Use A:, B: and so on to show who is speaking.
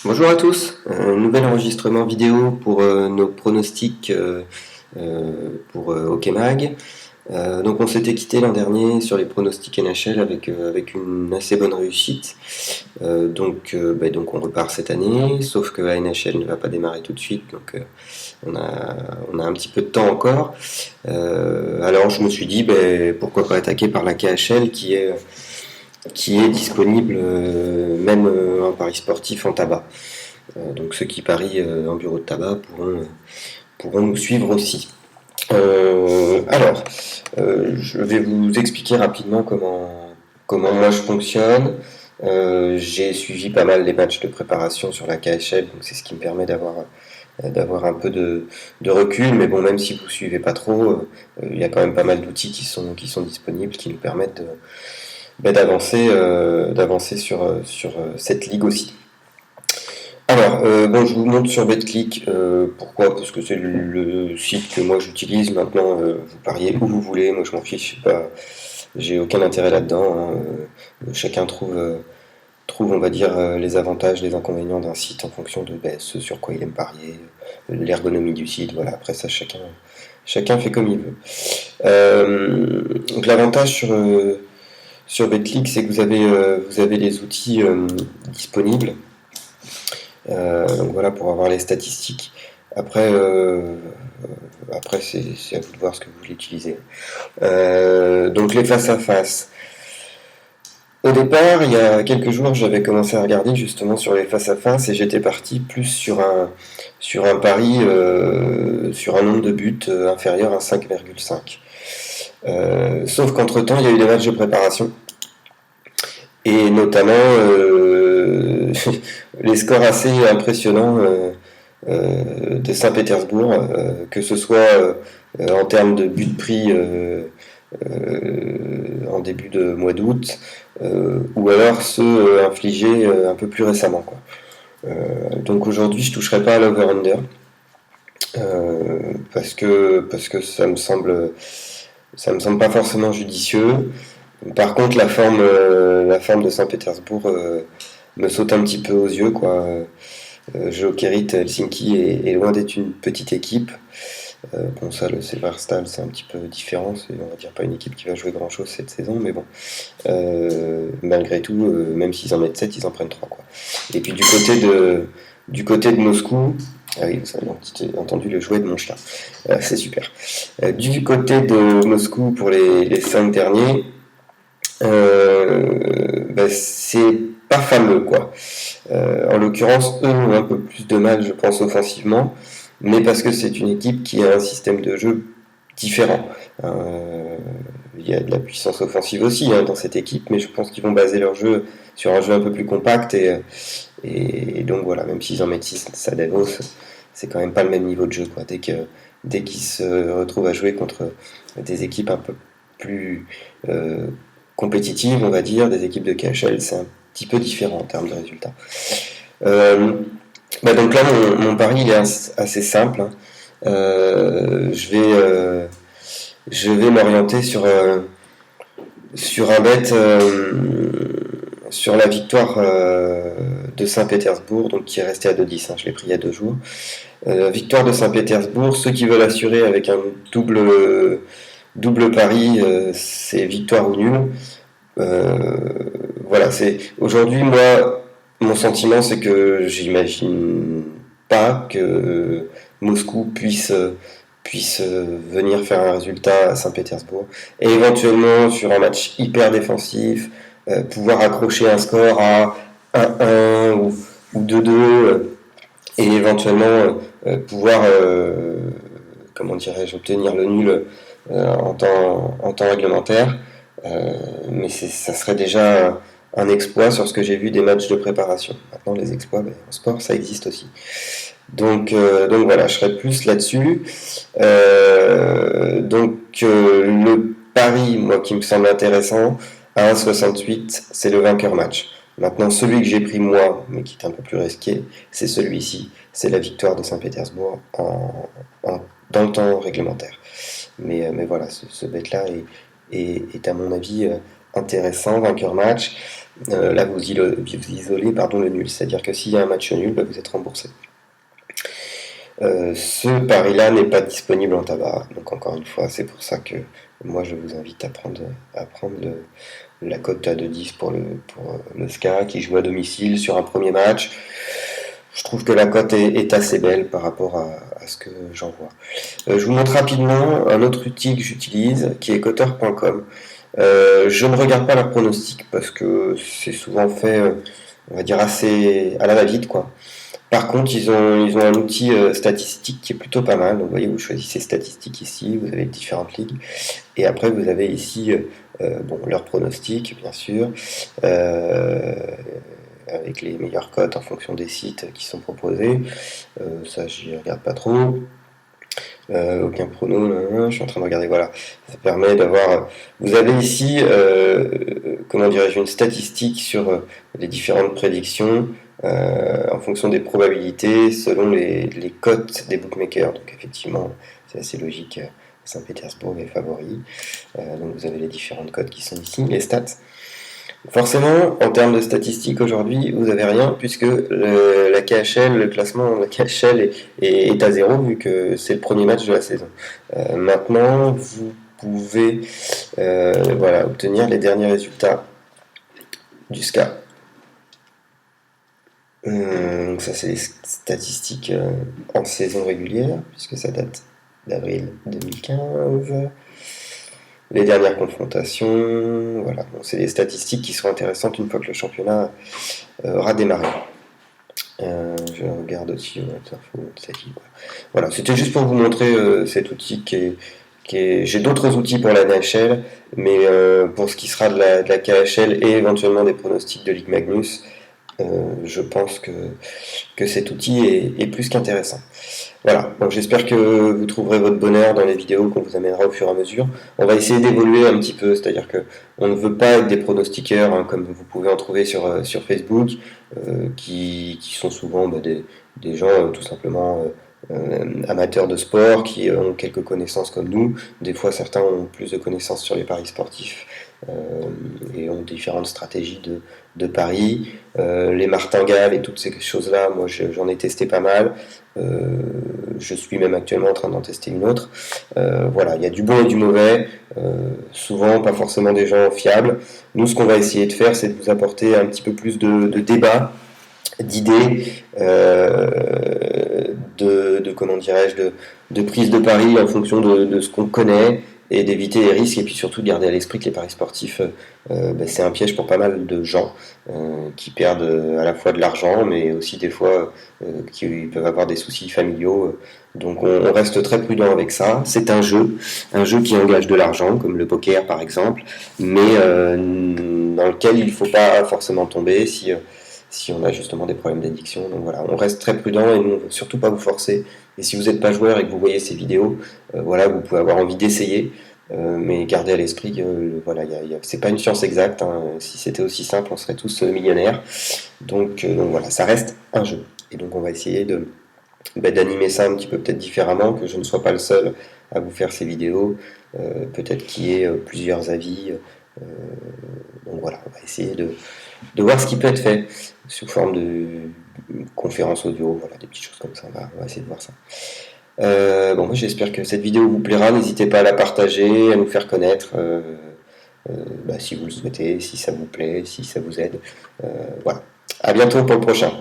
A: Bonjour à tous, un nouvel enregistrement vidéo pour nos pronostics pour Hockey Mag. Donc on s'était quitté l'an dernier sur les pronostics NHL avec une assez bonne réussite. Donc on repart cette année, sauf que la NHL ne va pas démarrer tout de suite, donc on a un petit peu de temps encore. Alors je me suis dit pourquoi pas attaquer par la KHL qui est disponible même en paris sportif en tabac. Donc ceux qui parient en bureau de tabac pourront nous suivre aussi. Je vais vous expliquer rapidement comment moi je fonctionne. J'ai suivi pas mal les matchs de préparation sur la KHL, donc c'est ce qui me permet d'avoir un peu de recul. Mais bon, même si vous suivez pas trop, il y a quand même pas mal d'outils qui sont disponibles, qui nous permettent d'avancer sur cette ligue aussi. Alors, je vous montre sur BetClick. Pourquoi? Parce que c'est le site que moi j'utilise. Maintenant, vous pariez où vous voulez. Moi, je m'en fiche. J'ai aucun intérêt là-dedans, hein. Chacun trouve, on va dire, les avantages, les inconvénients d'un site en fonction de ce sur quoi il aime parier, l'ergonomie du site. Voilà. Après ça, chacun fait comme il veut. Donc l'avantage sur BetClick, c'est que vous avez les outils disponibles. Donc voilà pour avoir les statistiques. Après, c'est à vous de voir ce que vous voulez utiliser. Donc les face à face. Au départ, il y a quelques jours, j'avais commencé à regarder justement sur les face à face et j'étais parti plus sur un pari sur un nombre de buts inférieur à 5,5. Sauf qu'entre-temps, il y a eu des matchs de préparation et notamment les scores assez impressionnants de Saint-Pétersbourg, que ce soit en termes de buts pris en début de mois d'août, ou alors ceux infligés un peu plus récemment, quoi. Donc aujourd'hui, je ne toucherai pas à l'over-under, parce que ça me semble pas forcément judicieux. Par contre, la forme de Saint-Pétersbourg me saute un petit peu aux yeux, quoi. Jokerit Helsinki est loin d'être une petite équipe. Bon, ça, le Severstal, c'est un petit peu différent. C'est, on va dire, pas une équipe qui va jouer grand-chose cette saison, mais bon. Malgré tout, même s'ils en mettent 7, ils en prennent 3, quoi. Et puis du côté de Moscou, ah oui, vous avez entendu le jouet de mon chat. C'est super. Du côté de Moscou, pour les 5 derniers, c'est pas fameux, quoi. En l'occurrence, eux ont un peu plus de mal, je pense, offensivement, mais parce que c'est une équipe qui a un système de jeu différent. Il y a de la puissance offensive aussi, hein, dans cette équipe, mais je pense qu'ils vont baser leur jeu sur un jeu un peu plus compact, et donc voilà, même s'ils en mettent 6, ça dénonce, c'est quand même pas le même niveau de jeu, quoi. Dès qu'ils se retrouvent à jouer contre des équipes un peu plus compétitives, on va dire, des équipes de KHL, c'est un petit peu différent en termes de résultats. Donc là, mon pari il est assez simple, hein. Je vais m'orienter sur un bet sur la victoire de Saint-Pétersbourg, donc qui est resté à 2,10, hein, je l'ai pris il y a 2 jours. Victoire de Saint-Pétersbourg, ceux qui veulent assurer avec un double pari, c'est victoire ou nul. Voilà, aujourd'hui, moi, mon sentiment, c'est que j'imagine pas que Moscou puisse venir faire un résultat à Saint-Pétersbourg, et éventuellement sur un match hyper défensif, pouvoir accrocher un score à 1-1 ou 2-2, et éventuellement pouvoir, comment dirais-je, obtenir le nul en temps réglementaire. Mais ça serait déjà un exploit sur ce que j'ai vu des matchs de préparation. Maintenant, les exploits, en sport, ça existe aussi. Donc voilà, je serais plus là-dessus. Le pari, moi, qui me semble intéressant, à 1,68, c'est le vainqueur match. Maintenant, celui que j'ai pris moi, mais qui est un peu plus risqué, c'est celui-ci. C'est la victoire de Saint-Pétersbourg dans le temps réglementaire. Mais voilà, ce bet-là est à mon avis intéressant, vainqueur match. Là, vous isolez le nul, c'est-à-dire que s'il y a un match nul, vous êtes remboursé. Ce pari-là n'est pas disponible en tabac, donc encore une fois, c'est pour ça que moi je vous invite à prendre la cote à 2,10 pour le SCA qui joue à domicile sur un premier match. Je trouve que la cote est assez belle par rapport à ce que j'en vois. Je vous montre rapidement un autre outil que j'utilise qui est coteur.com. Je ne regarde pas leurs pronostics parce que c'est souvent fait, on va dire, assez à la va-vite, quoi. Par contre, ils ont un outil statistique qui est plutôt pas mal. Donc, vous voyez, vous choisissez statistiques ici, vous avez différentes ligues. Et après, vous avez ici leurs pronostics, bien sûr, avec les meilleures cotes en fonction des sites qui sont proposés. Ça, j'y regarde pas trop. Aucun prono, je suis en train de regarder, voilà. Ça permet d'avoir. Vous avez ici, comment dirais-je, une statistique sur les différentes prédictions en fonction des probabilités selon les cotes des bookmakers. Donc, effectivement, c'est assez logique. Saint-Pétersbourg est favori. Donc, vous avez les différentes cotes qui sont ici, les stats. Forcément, en termes de statistiques aujourd'hui, vous n'avez rien puisque la KHL, le classement de la KHL est à 0 vu que c'est le premier match de la saison. Maintenant, vous pouvez obtenir les derniers résultats du SCA. Donc ça, c'est les statistiques en saison régulière puisque ça date d'avril 2015. Les dernières confrontations, voilà. Bon, c'est des statistiques qui seront intéressantes une fois que le championnat aura démarré. Je regarde aussi Voilà, c'était juste pour vous montrer cet outil j'ai d'autres outils pour la NHL, mais pour ce qui sera de la KHL et éventuellement des pronostics de Ligue Magnus, je pense que cet outil est plus qu'intéressant. Voilà, donc j'espère que vous trouverez votre bonheur dans les vidéos qu'on vous amènera au fur et à mesure. On va essayer d'évoluer un petit peu, c'est-à-dire que on ne veut pas être des pronostiqueurs comme vous pouvez en trouver sur Facebook, qui sont souvent des gens tout simplement amateurs de sport, qui ont quelques connaissances comme nous. Des fois, certains ont plus de connaissances sur les paris sportifs et ont différentes stratégies de paris. Les martingales et toutes ces choses-là, moi j'en ai testé pas mal. Je suis même actuellement en train d'en tester une autre. Voilà, il y a du bon et du mauvais, souvent pas forcément des gens fiables. Nous, ce qu'on va essayer de faire, c'est de vous apporter un petit peu plus de débat, d'idées, comment dirais-je, de prise de paris en fonction de ce qu'on connaît et d'éviter les risques et puis surtout de garder à l'esprit que les paris sportifs c'est un piège pour pas mal de gens qui perdent à la fois de l'argent mais aussi des fois qui peuvent avoir des soucis familiaux, donc on reste très prudent avec ça. C'est un jeu qui engage de l'argent comme le poker par exemple, mais dans lequel il ne faut pas forcément tomber si on a justement des problèmes d'addiction. Donc voilà, on reste très prudent et nous on ne veut surtout pas vous forcer. Et si vous n'êtes pas joueur et que vous voyez ces vidéos, vous pouvez avoir envie d'essayer, mais gardez à l'esprit que c'est pas une science exacte. Hein. Si c'était aussi simple, on serait tous millionnaires. Donc voilà, ça reste un jeu. Et donc on va essayer d'animer ça un petit peu peut-être différemment, que je ne sois pas le seul à vous faire ces vidéos, peut-être qu'il y ait plusieurs avis. Donc voilà, on va essayer de voir ce qui peut être fait sous forme de conférence audio, voilà, des petites choses comme ça, on va essayer de voir ça. Moi j'espère que cette vidéo vous plaira, n'hésitez pas à la partager, à nous faire connaître, si vous le souhaitez, si ça vous plaît, si ça vous aide. Voilà, à bientôt pour le prochain.